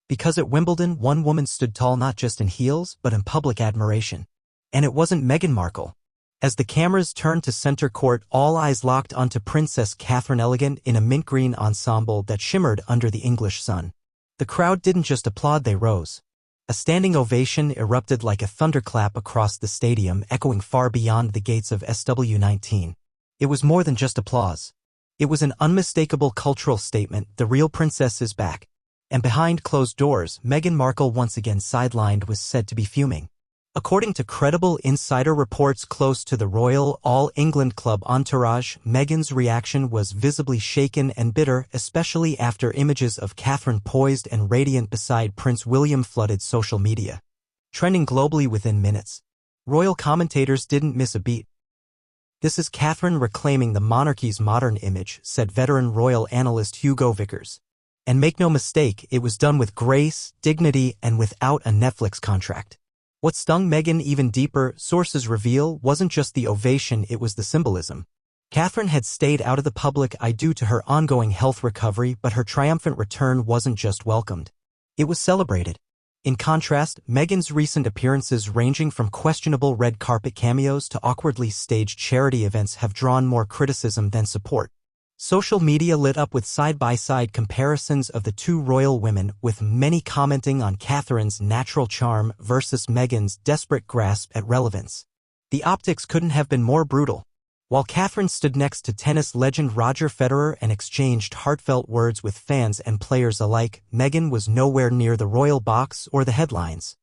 Because at Wimbledon, one woman stood tall not just in heels but in public admiration. And it wasn't Meghan Markle. As the cameras turned to center court, all eyes locked onto Princess Catherineelegant in a mint green ensemble that shimmered under the English sun. The crowd didn't just applaud, they rose. A standing ovation erupted like a thunderclap across the stadium, echoing far beyond the gates of SW19. It was more than just applause. It was an unmistakable cultural statement: the real princess is back. And behind closed doors, Meghan Markle, once again sidelined, was said to be fuming. According to credible insider reports close to the Royal All-England Club entourage, Meghan's reaction was visibly shaken and bitter, especially after images of Catherine poised and radiant beside Prince William flooded social media, trending globally within minutes. Royal commentators didn't miss a beat. "This is Catherine reclaiming the monarchy's modern image," said veteran royal analyst Hugo Vickers. And make no mistake, it was done with grace, dignity, and without a Netflix contract. What stung Meghan even deeper, sources reveal, wasn't just the ovation, it was the symbolism. Catherine had stayed out of the public eye due to her ongoing health recovery, but her triumphant return wasn't just welcomed. It was celebrated. In contrast, Meghan's recent appearances, ranging from questionable red carpet cameos to awkwardly staged charity events, have drawn more criticism than support. Social media lit up with side-by-side comparisons of the two royal women, with many commenting on Catherine's natural charm versus Meghan's desperate grasp at relevance. The optics couldn't have been more brutal. While Catherine stood next to tennis legend Roger Federer and exchanged heartfelt words with fans and players alike, Meghan was nowhere near the royal box or the headlines.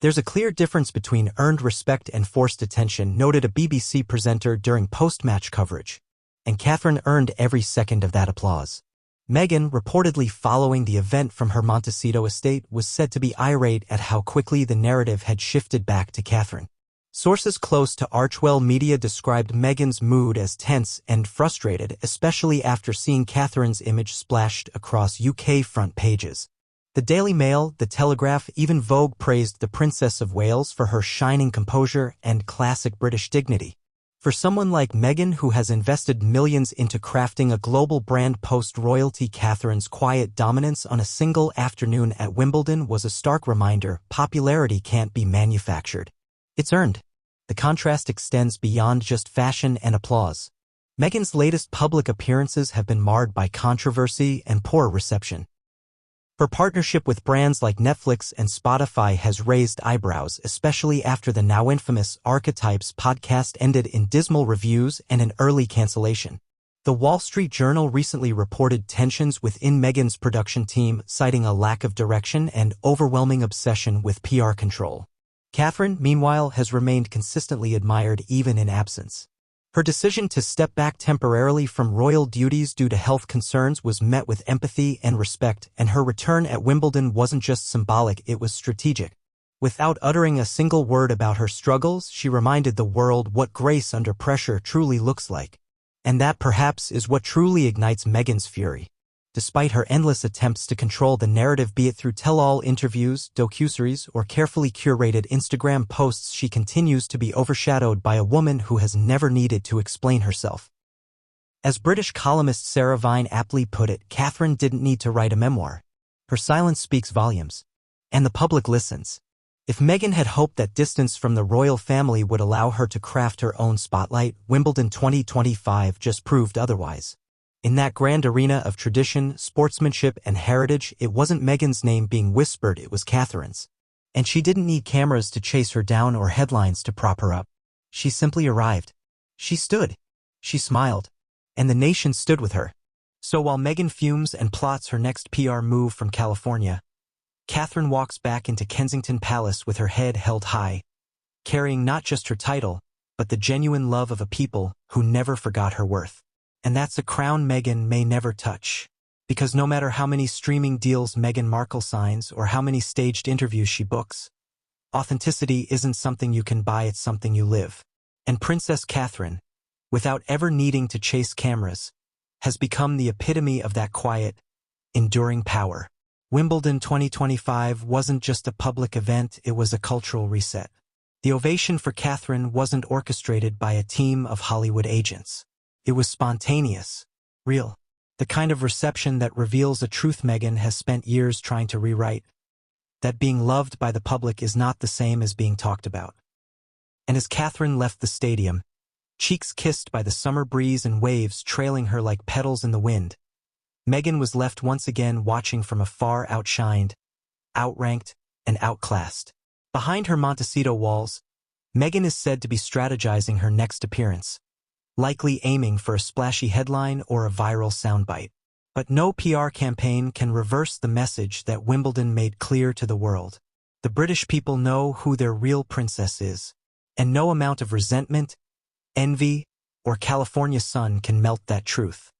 "There's a clear difference between earned respect and forced attention," noted a BBC presenter during post-match coverage. And Catherine earned every second of that applause. Meghan, reportedly following the event from her Montecito estate, was said to be irate at how quickly the narrative had shifted back to Catherine. Sources close to Archewell Media described Meghan's mood as tense and frustrated, especially after seeing Catherine's image splashed across UK front pages. The Daily Mail, The Telegraph, even Vogue praised the Princess of Wales for her shining composure and classic British dignity. For someone like Meghan, who has invested millions into crafting a global brand post-royalty, Catherine's quiet dominance on a single afternoon at Wimbledon was a stark reminder: popularity can't be manufactured. It's earned. The contrast extends beyond just fashion and applause. Meghan's latest public appearances have been marred by controversy and poor reception. Her partnership with brands like Netflix and Spotify has raised eyebrows, especially after the now infamous Archetypes podcast ended in dismal reviews and an early cancellation. The Wall Street Journal recently reported tensions within Meghan's production team, citing a lack of direction and overwhelming obsession with PR control. Catherine, meanwhile, has remained consistently admired even in absence. Her decision to step back temporarily from royal duties due to health concerns was met with empathy and respect, and her return at Wimbledon wasn't just symbolic, it was strategic. Without uttering a single word about her struggles, she reminded the world what grace under pressure truly looks like. And that, perhaps, is what truly ignites Meghan's fury. Despite her endless attempts to control the narrative, be it through tell-all interviews, docuseries, or carefully curated Instagram posts, she continues to be overshadowed by a woman who has never needed to explain herself. As British columnist Sarah Vine aptly put it, Catherine didn't need to write a memoir. Her silence speaks volumes. And the public listens. If Meghan had hoped that distance from the royal family would allow her to craft her own spotlight, Wimbledon 2025 just proved otherwise. In that grand arena of tradition, sportsmanship, and heritage, it wasn't Meghan's name being whispered, it was Catherine's. And she didn't need cameras to chase her down or headlines to prop her up. She simply arrived. She stood. She smiled. And the nation stood with her. So while Meghan fumes and plots her next PR move from California, Catherine walks back into Kensington Palace with her head held high, carrying not just her title, but the genuine love of a people who never forgot her worth. And that's a crown Meghan may never touch. Because no matter how many streaming deals Meghan Markle signs or how many staged interviews she books, authenticity isn't something you can buy, it's something you live. And Princess Catherine, without ever needing to chase cameras, has become the epitome of that quiet, enduring power. Wimbledon 2025 wasn't just a public event, it was a cultural reset. The ovation for Catherine wasn't orchestrated by a team of Hollywood agents. It was spontaneous, real, the kind of reception that reveals a truth Meghan has spent years trying to rewrite. that being loved by the public is not the same as being talked about. And as Catherine left the stadium, cheeks kissed by the summer breeze and waves trailing her like petals in the wind, Meghan was left once again watching from afar, outshined, outranked, and outclassed. Behind her Montecito walls, Meghan is said to be strategizing her next appearance, likely aiming for a splashy headline or a viral soundbite. But no PR campaign can reverse the message that Wimbledon made clear to the world. The British people know who their real princess is, and no amount of resentment, envy, or California sun can melt that truth.